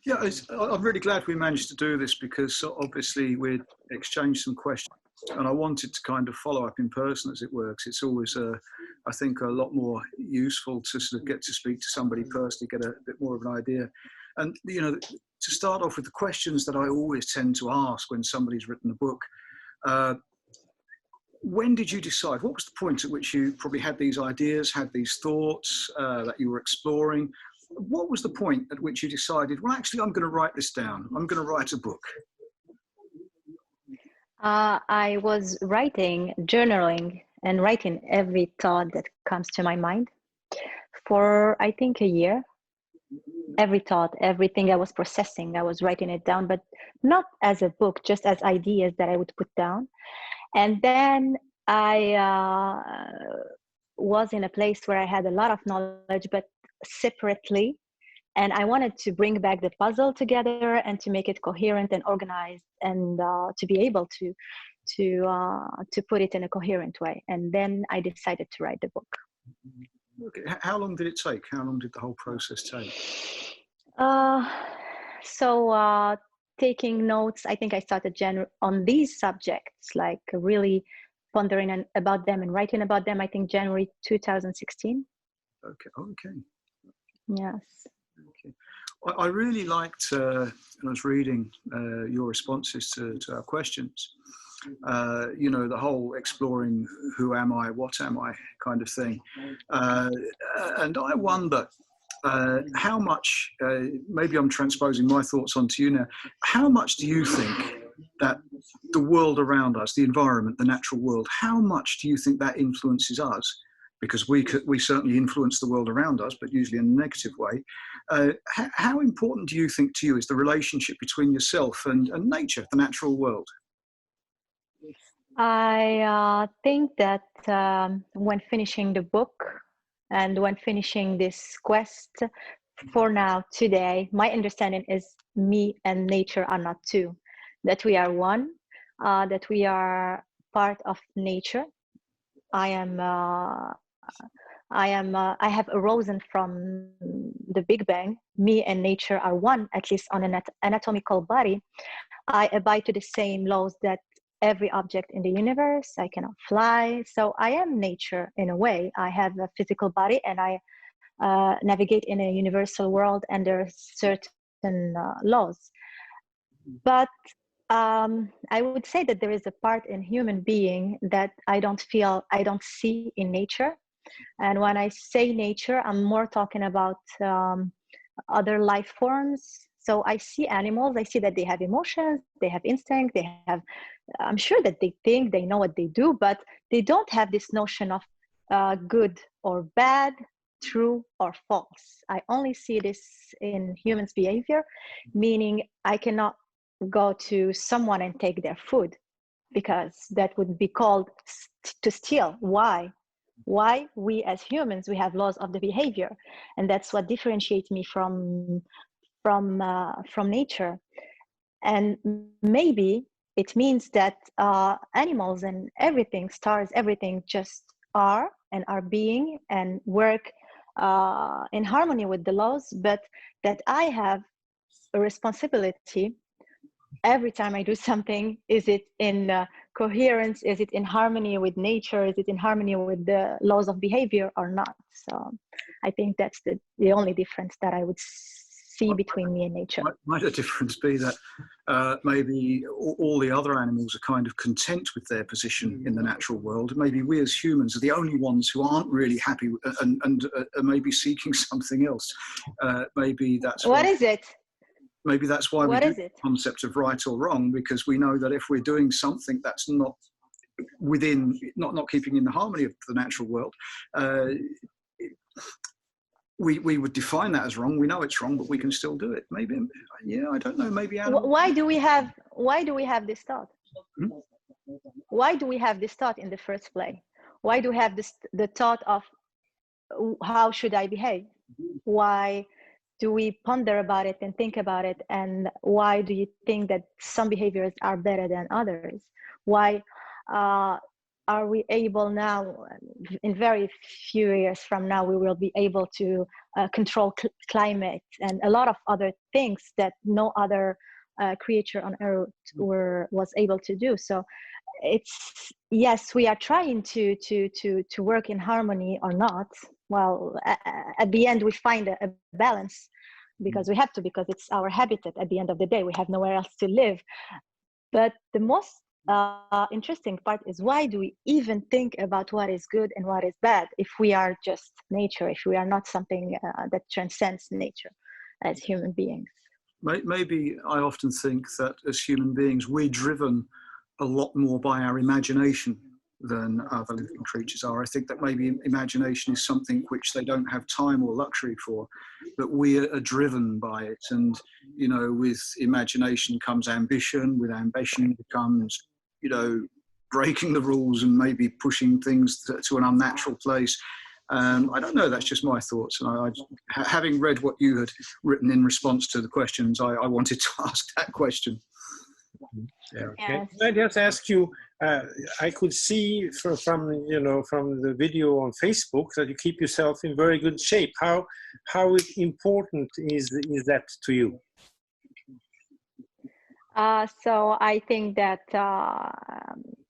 Yeah, I'm really glad we managed to do this because obviously we'd exchanged some questions and I wanted to kind of follow up in person as it works. It's always, I think, a lot more useful to sort of get to speak to somebody personally, get a bit more of an idea. And, you know, to start off with the questions that I always tend to ask when somebody's written a book, when did you decide? What was the point at which you probably had these ideas, had these thoughts that you were exploring? What was the point at which you decided, well, actually, I'm going to write this down. I'm going to write a book? I was journaling and writing every thought that comes to my mind for, I think, a year. Every thought, everything I was processing, I was writing it down, but not as a book, just as ideas that I would put down. And then I was in a place where I had a lot of knowledge, but separately. And I wanted to bring back the puzzle together and to make it coherent and organized, and to be able to put it in a coherent way. And then I decided to write the book. Okay. How long did it take? How long did the whole process take? Taking notes, I think I started on these subjects, like really pondering about them and writing about them, I think January 2016. Okay. Yes. Okay. I really liked, when I was reading your responses to our questions, you know, the whole exploring who am I, what am I kind of thing. And I wonder how much, maybe I'm transposing my thoughts onto you now, how much do you think that the world around us, the environment, the natural world, how much do you think that influences us? Because we certainly influence the world around us, but usually in a negative way. How important do you think to you is the relationship between yourself and nature, the natural world? I think that when finishing the book and when finishing this quest, for now, today, my understanding is me and nature are not two, that we are one, that we are part of nature. I have arisen from the Big Bang. Me and nature are one, at least on an anatomical body. I abide to the same laws that every object in the universe. I cannot fly. So I am nature in a way. I have a physical body and I navigate in a universal world under certain laws. But I would say that there is a part in human being that I don't see in nature. And when I say nature, I'm more talking about other life forms. So I see animals, I see that they have emotions, they have instinct, I'm sure that they think, they know what they do, but they don't have this notion of good or bad, true or false. I only see this in humans' behavior, meaning I cannot go to someone and take their food because that would be called to steal. Why we as humans, we have laws of the behavior, and that's what differentiates me from nature. And maybe it means that animals and everything, stars, everything just are being and work in harmony with the laws, but that I have a responsibility every time I do something. Is it in coherence? Is it in harmony with nature? Is it in harmony with the laws of behavior or not? So I think that's the only difference that I would see between me and nature. Might the difference be that maybe all the other animals are kind of content with their position in the natural world? Maybe we as humans are the only ones who aren't really happy and are maybe seeking something else. Maybe that's what is it? Maybe that's why we do the concept of right or wrong, because we know that if we're doing something that's not within, not keeping in the harmony of the natural world, we would define that as wrong. We know it's wrong, but we can still do it. Maybe, yeah, I don't know. Maybe animals. Why do we have this thought? Why do we have this thought in the first place? Why do we have the thought of how should I behave? Why do we ponder about it and think about it? And why do you think that some behaviors are better than others? Why are we able now, in very few years from now, we will be able to control climate and a lot of other things that no other creature on earth was able to do. So it's, yes, we are trying to work in harmony or not. Well, at the end we find a balance, because we have to, because it's our habitat. At the end of the day, we have nowhere else to live. But the most interesting part is, why do we even think about what is good and what is bad if we are just nature, if we are not something that transcends nature as human beings? Maybe I often think that as human beings, we're driven a lot more by our imagination than other living creatures are. I think that maybe imagination is something which they don't have time or luxury for, but we are driven by it. And, you know, with imagination comes ambition, with ambition comes, you know, breaking the rules and maybe pushing things to an unnatural place. I don't know, that's just my thoughts. And having read what you had written in response to the questions, I wanted to ask that question. Yeah, okay. Yes. Can I just ask you, I could see from you know, from the video on Facebook that you keep yourself in very good shape. How important is that to you? So I think that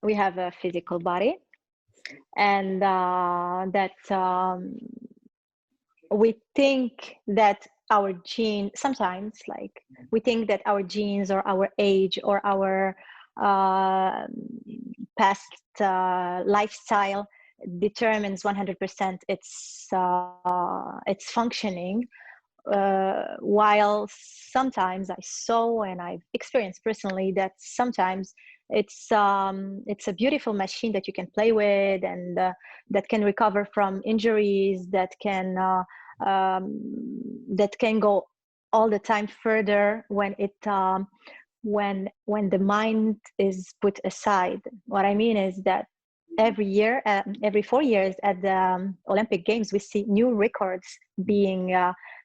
we have a physical body, and that we think that our genes, sometimes, like, we think that our genes or our age or our past lifestyle determines 100% its functioning, while sometimes I saw, and I've experienced personally, that sometimes it's a beautiful machine that you can play with, and that can recover from injuries, that can go all the time further when it when the mind is put aside. What I mean is that every year, every 4 years at the Olympic Games, we see new records being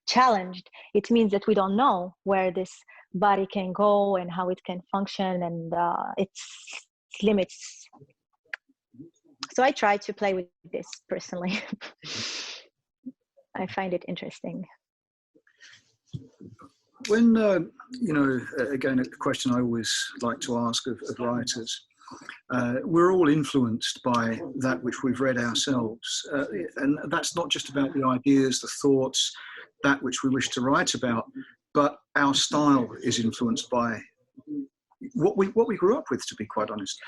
challenged. It means that we don't know where this body can go and how it can function, and its limits. So I try to play with this personally. I find it interesting. When, you know, again, a question I always like to ask of writers, we're all influenced by that which we've read ourselves. And that's not just about the ideas, the thoughts, that which we wish to write about, but our style is influenced by what we grew up with, to be quite honest.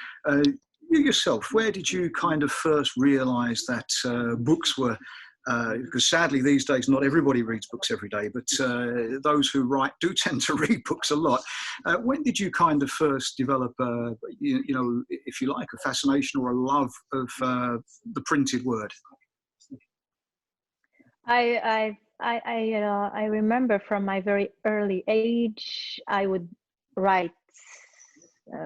You yourself, where did you kind of first realize that books were, because sadly these days not everybody reads books every day, but those who write do tend to read books a lot. When did you kind of first develop, you know, if you like, a fascination or a love of the printed word? I remember from my very early age, I would write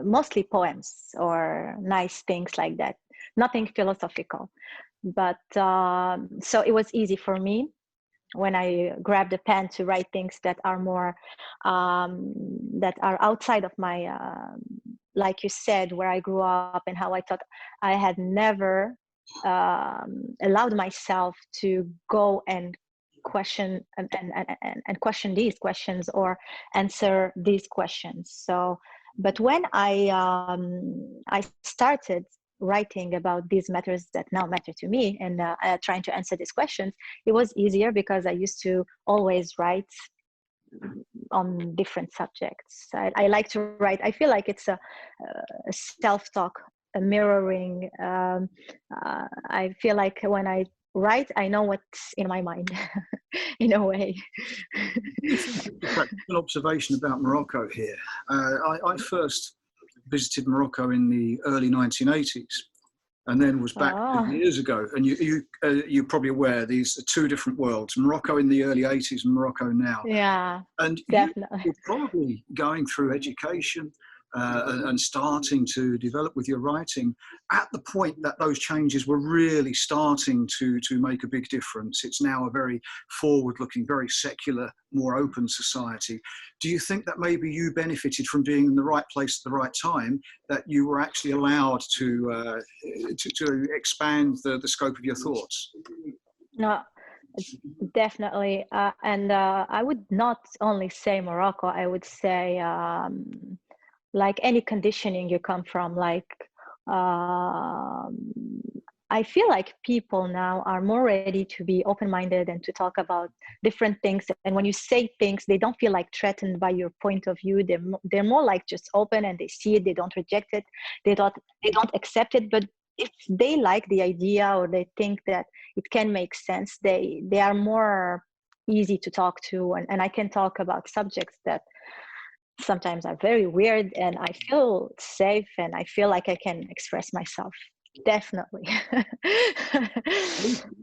mostly poems or nice things like that, nothing philosophical. But so it was easy for me when I grabbed a pen to write things that are more that are outside of my like you said, where I grew up and how I thought. I had never allowed myself to go and question and question these questions or answer these questions. So, but when I started writing about these matters that now matter to me, and trying to answer these questions, it was easier because I used to always write on different subjects. I like to write. I feel like it's a self-talk, a mirroring. I feel like when I write, I know what's in my mind, in a way. An observation about Morocco here. I first visited Morocco in the early 1980s, and then was back 10 years ago. And you're probably aware, these are two different worlds: Morocco in the early 80s and Morocco now. Yeah, and definitely. you're probably going through education and starting to develop with your writing at the point that those changes were really starting to make a big difference. It's now a very forward-looking, very secular, more open society. Do you think that maybe you benefited from being in the right place at the right time, that you were actually allowed to expand the scope of your thoughts? No, Definitely. And I would not only say Morocco, I would say like any conditioning you come from, like um, I feel like people now are more ready to be open-minded and to talk about different things. And when you say things, they don't feel like threatened by your point of view. They're more like just open, and they see it. They don't reject it. They don't accept it. But if they like the idea, or they think that it can make sense, they are more easy to talk to. And I can talk about subjects that sometimes are very weird, and I feel safe, and I feel like I can express myself. Definitely.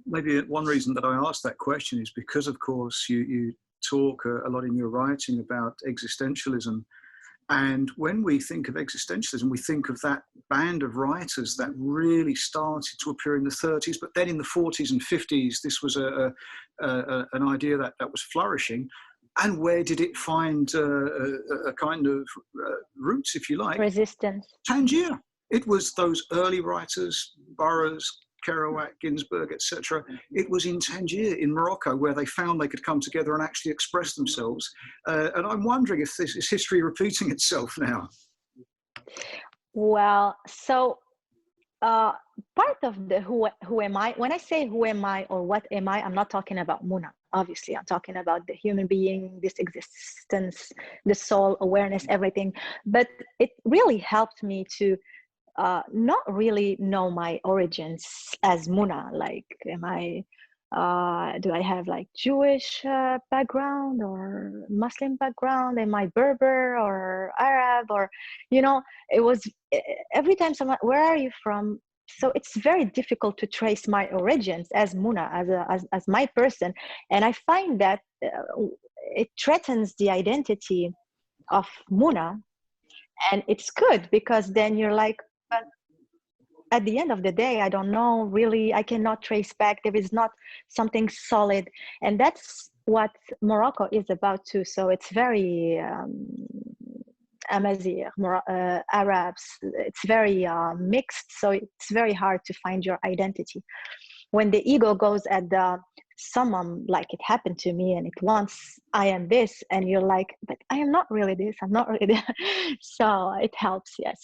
Maybe one reason that I asked that question is because, of course, you talk a lot in your writing about existentialism. And when we think of existentialism, we think of that band of writers that really started to appear in the 30s, but then in the 40s and 50s, this was an idea that was flourishing. And where did it find a kind of roots, if you like? Resistance. Tangier. It was those early writers, Burroughs, Kerouac, Ginsberg, etc. It was in Tangier, in Morocco, where they found they could come together and actually express themselves. And I'm wondering if this is history repeating itself now. Well, so part of the who am I, when I say who am I or what am I, I'm not talking about Mouna. Obviously, I'm talking about the human being, this existence, the soul, awareness, everything. But it really helped me to not really know my origins as Mouna. Like, am I, do I have like Jewish background or Muslim background? Am I Berber or Arab? Or, you know, it was every time someone, where are you from? So it's very difficult to trace my origins as Mouna, as my person. And I find that it threatens the identity of Mouna. And it's good, because then you're like, but at the end of the day, I don't know, really, I cannot trace back. There is not something solid. And that's what Morocco is about too. So it's very Amazigh, Arabs, it's very mixed. So it's very hard to find your identity. When the ego goes at the summum, like it happened to me, and it wants, I am this, and you're like, but I am not really this, I'm not really that. So it helps, yes.